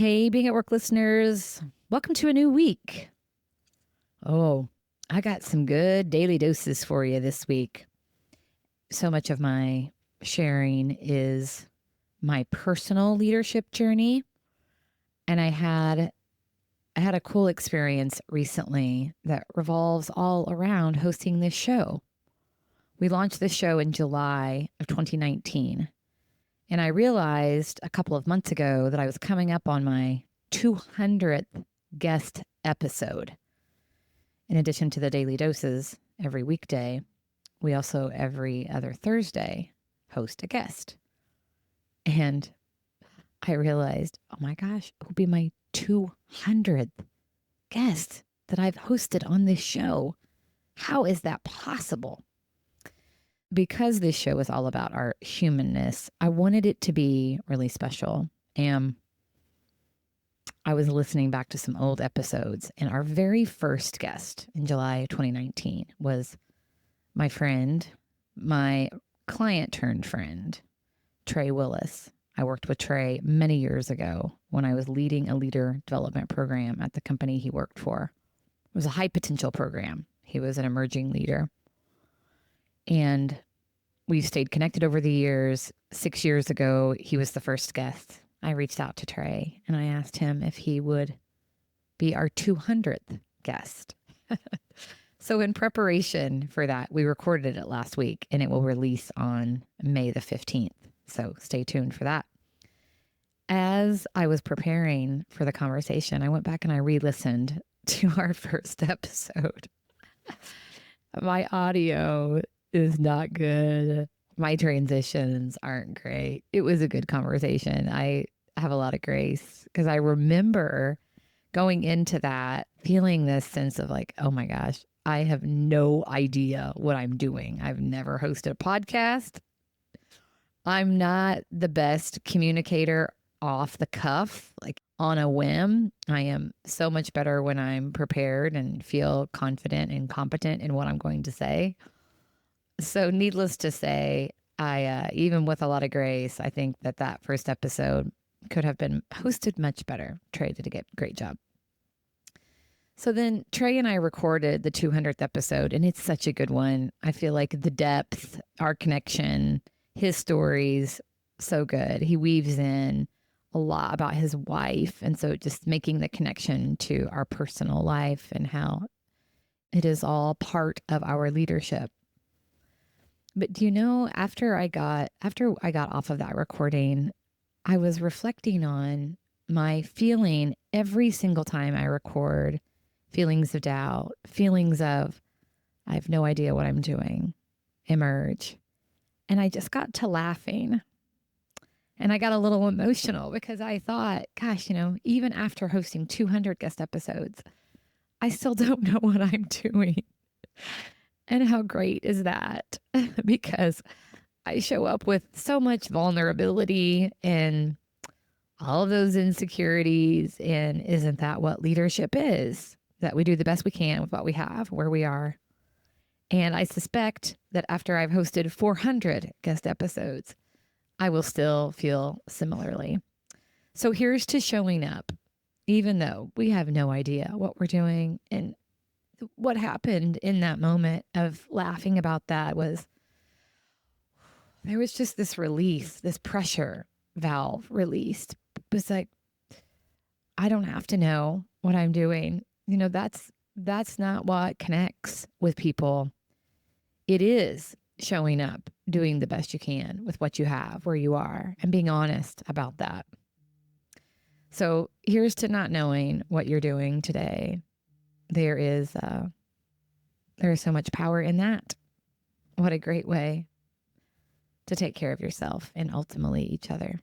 Hey, Being at Work listeners, welcome to a new week. Oh, I got some good daily doses for you this week. So much of my sharing is my personal leadership journey, and I had a cool experience recently that revolves all around hosting this show. We launched this show in July of 2019, and I realized a couple of months ago that I was coming up on my 200th guest episode. In addition to the daily doses every weekday, we also every other Thursday host a guest. And I realized, oh my gosh, it will be my 200th guest that I've hosted on this show. How is that possible? Because this show is all about our humanness, I wanted it to be really special. And I was listening back to some old episodes, and our very first guest in July 2019 was my friend, my client turned friend, Trey Willis. I worked with Trey many years ago when I was leading a leader development program at the company he worked for. It was a high potential program. He was an emerging leader. And we've stayed connected over the years. 6 years ago, he was the first guest. I reached out to Trey and I asked him if he would be our 200th guest. So in preparation for that, we recorded it last week and it will release on May the 15th. So stay tuned for that. As I was preparing for the conversation, I went back and I re-listened to our first episode. My audio is not good. My transitions aren't great. It was a good conversation. I have a lot of grace because I remember going into that feeling this sense of like, oh my gosh, I have no idea what I'm doing. I've never hosted a podcast. I'm not the best communicator off the cuff, like on a whim. I am so much better when I'm prepared and feel confident and competent in what I'm going to say. So needless to say, I even with a lot of grace, I think that first episode could have been hosted much better. Trey did a great job. So then Trey and I recorded the 200th episode, and it's such a good one. I feel like the depth, our connection, his stories, so good. He weaves in a lot about his wife, and so just making the connection to our personal life and how it is all part of our leadership. But do you know, after I got off of that recording, I was reflecting on my feeling every single time I record, feelings of doubt, feelings of I have no idea what I'm doing emerge. And I just got to laughing. And I got a little emotional because I thought, gosh, even after hosting 200 guest episodes, I still don't know what I'm doing. And how great is that? Because I show up with so much vulnerability and all of those insecurities. And isn't that what leadership is? That we do the best we can with what we have, where we are. And I suspect that after I've hosted 400 guest episodes, I will still feel similarly. So here's to showing up, even though we have no idea what we're doing. And what happened in that moment of laughing about that was there was just this release, this pressure valve released. It was like, I don't have to know what I'm doing. That's not what connects with people. It is showing up, doing the best you can with what you have, where you are, and being honest about that. So here's to not knowing what you're doing today. There is so much power in that. What a great way to take care of yourself and ultimately each other.